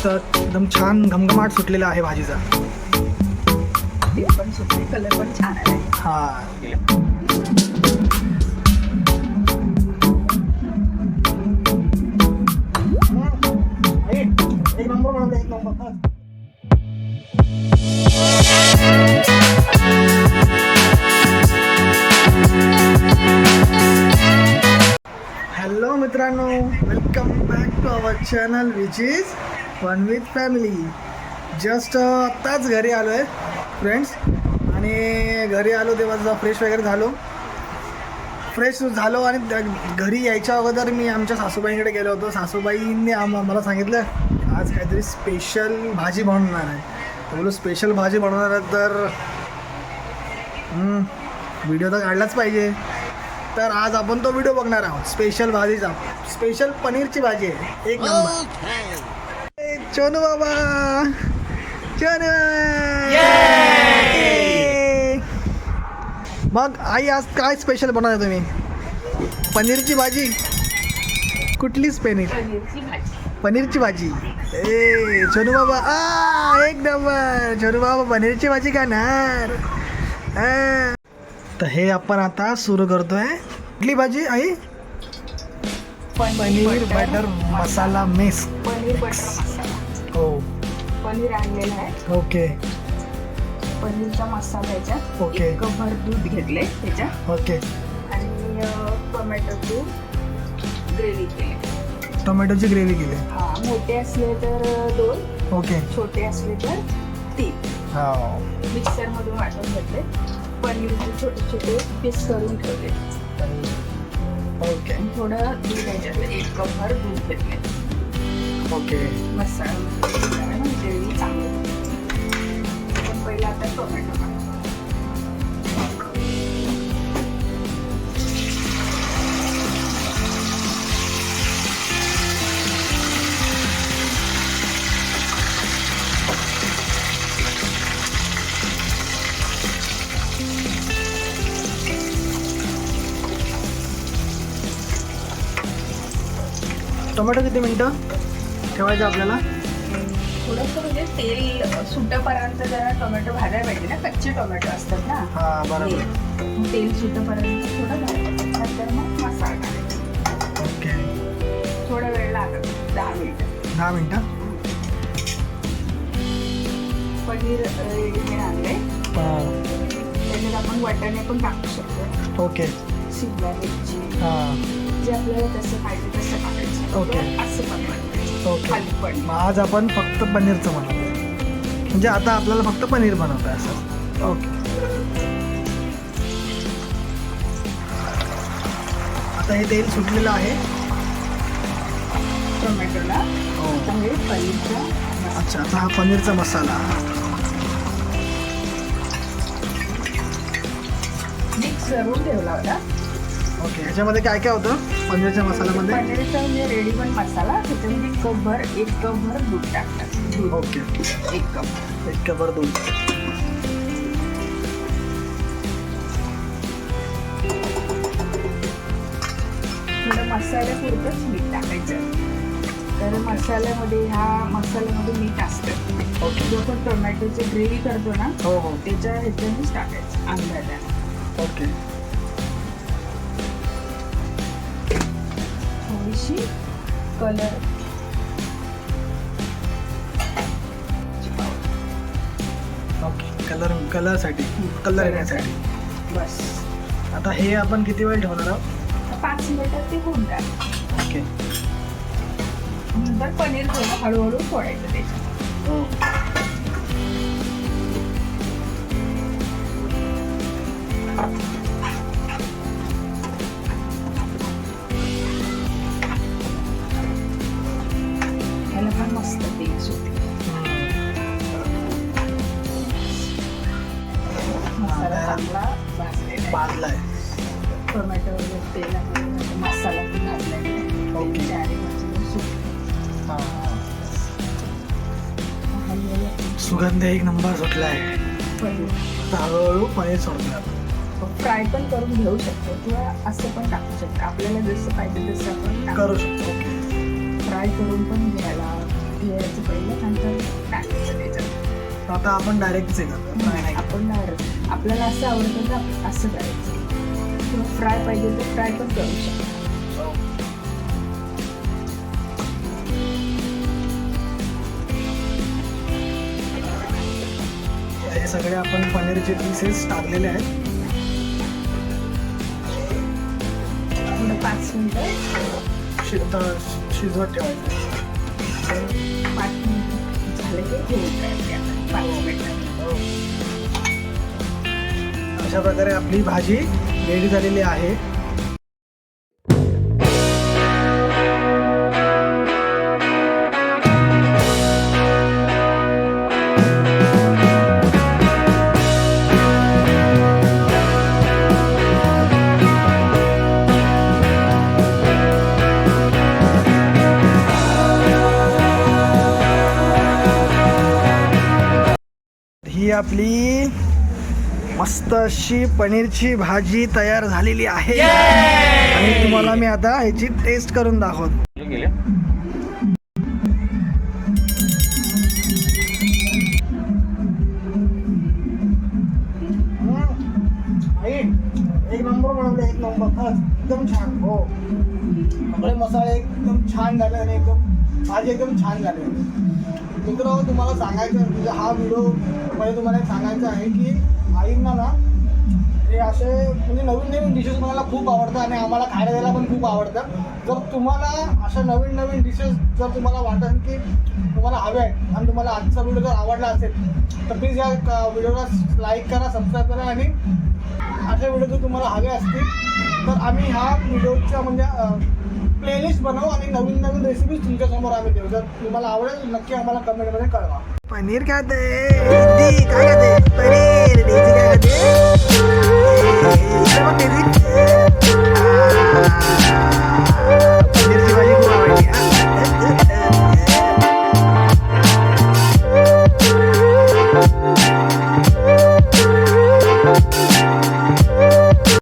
मस्त एकदम छान घमघमाट सुटलेला आहे भाजीचा. ते पण सुटले, कलर पण छान आहे. हा एक नंबर बनवलं, एक नंबर. हॅलो मित्रांनो, welcome back to our channel which is one with family. Just आत्ताच घरी आलो आहे फ्रेंड्स, आणि घरी आलो तेव्हा जरा फ्रेश वगैरे झालो आणि घरी यायच्या अगोदर मी आमच्या सासूबाईंकडे गेलो होतो. सासूबाईंनी मला सांगितलं आज काहीतरी स्पेशल भाजी बनवणार आहे. बोलो स्पेशल भाजी बनवणार आहे तर व्हिडिओ तर काढलाच पाहिजे. तर आज आपण तो व्हिडिओ बघणार आहोत. स्पेशल भाजीचा, स्पेशल पनीरची भाजी आहे, एक नंबर. चोनू बाबा, चोनू. मग आई आज काय स्पेशल बनवणार तुम्ही? पनीरची भाजी. कुठलीच पनीरची भाजी. ए चोनू बाबा, एक नंबर. चोनू बाबा पनीरची भाजी खाणार. तर हे आपण आता सुरू करतोय. कुठली भाजी आई? पनीर बटर मसाला मिक्स. पनीर बटर मसाला. हो, पनीर आणलेलं आहे. ओके पनीरचा मसाला याच्यात. ओके. एक कपभर दूध घेतले त्याच्यात ओके. आणि टोमॅटोची ग्रेव्ही केली. टोमॅटोची ग्रेव्ही केली. हा, मोठे असले तर 2, ओके. छोटे असले तर 3. हो, मिक्सरमधून वाटून घेतले. पनीरचे छोटे छोटे पीस करून ठेवले. ओके आणि थोडं दूध याच्यात 1 कपभर दूध घेतले. ओके. मसाला ग्रेव्ही चांगली. पण पहिला आता टोमॅटो टाकतो. टोमॅटो किती मिनटं ठेवायचं आपल्याला? थोडंसं म्हणजे तेल सुटेपर्यंत जरा टोमॅटो भाजायला पाहिजे ना. कच्चे टोमॅटो असतात ना. हा बरोबर. मग तेल सुटेपर्यंत थोडं भाजायचं. नंतर मग मसाला टाकायचा. ओके. थोडा वेळ लागत, 10 मिनिटं. 10 मिनटं. पनीर रेडीमेड आणले. त्याच्यात आपण वाटाणे पण टाकू शकतो. ओके. शिमला मिरची, हां जे आपल्याला जसं पाहिजे तसं टाकायचं. ओके. असं पण बनवायचं. ओके. खाली पण मग आज आपण फक्त पनीरचं बनवतोय, म्हणजे आता आपल्याला फक्त पनीर बनवतोय असं. ओके. आता हे तेल सुटलेलं आहे टोमॅटोला. हो. आता हे पनीरचा अच्छा, आता हा पनीरचा मसाला. मिक्स करून ठेवला होता. ओके. ह्याच्यामध्ये काय काय होतं पनीरच्या मसाल्यामध्ये? पनीरचा म्हणजे रेडीमेड मसाला. त्याच्यामध्ये 1 कपभर दूध टाकतात. दूध ओके. 1 कप. 1 कपभर दूध. थोडं मसाल्यापुरतंच मीठ टाकायचं. तर मसाल्यामध्ये मीठ असतं. ओके. जो आपण टोमॅटोची ग्रेव्ही करतो ना, हो हो. त्याच्या ह्याच्यानेच टाकायचं अंदाजाने. ओके. थोडीशी कलर. ओके. कलरसाठी, कलर येण्यासाठी. बस. आता हे आपण किती वेळ ठेवणार आहोत? 5 मिनिटात ते होऊन जाईल. ओके. नंतर पनीर थोडं हळूहळू फोडायचं त्याच्यात. हो. त्याला पण मस्त तेल सुटते. मसाला चांगला भाजला आहे. टोमॅटो वगैरे तेलामध्ये मसाला पण भाजला आहे. ओके. हां. सुगंध एक नंबर सुटला आहे. आता हळूहळू पनीर सोडणार. फ्राय पण करून घेऊ शकतो किंवा असं पण टाकू शकतो. आपल्याला जसं पाहिजे तसं आपण करू शकतो. ओके. फ्राय करून पण घ्यायला घ्यायचं पहिलं नंतर टाकायचं त्याच्यात. तर आता आपण डायरेक्टच हे करतो, फ्राय नाही. आपण डायरेक्ट आपल्याला असं आवडतं तर असं करायचं, किंवा फ्राय पाहिजे तर फ्राय पण करू शकतो. हे सगळे आपण पनीरचे पीसेस टाकलेले आहेत. पुढं 5 मिनिटं शिजवत ठेवायचं. 5 मिनिटं झाले की घेऊन जायचे आपण 5 मिनिटं. अशा प्रकारे आपली भाजी रेडी झालेली आहे. ही आपली मस्त अशी पनीरची भाजी तयार झालेली आहे आणि तुम्हाला मी आता ह्याची टेस्ट करून दाखवतो. एक नंबर बनवले, एक नंबर, खरंच एकदम छान. हो, सगळे मसाले एकदम छान झाले आणि एकदम भाजी एकदम छान झाली. मित्रांनो, तुम्हाला सांगायचं म्हणजे हा व्हिडिओ मध्ये तुम्हाला एक सांगायचं आहे की आईंना ना हे असे म्हणजे नवीन नवीन डिशेस बनायला खूप आवडतं आणि आम्हाला खायला द्यायला पण खूप आवडतं. जर तुम्हाला अशा नवीन नवीन डिशेस जर तुम्हाला वाटेल की तुम्हाला हवे आहेत आणि तुम्हाला आजचा व्हिडिओ जर आवडला असेल तर प्लीज या व्हिडिओला लाईक करा, सबस्क्राईब करा आणि असे व्हिडिओ जर तुम्हाला हवे असतील तर आम्ही ह्या व्हिडिओच्या म्हणजे प्लेलिस्ट बनवू आणि नवीन नवीन रेसिपीज तुमच्यासमोर आम्ही देऊ. जर तुम्हाला आवडेल नक्की आम्हाला कमेंटमध्ये कळवा. पनीर खाते, काय खाते? पनीर.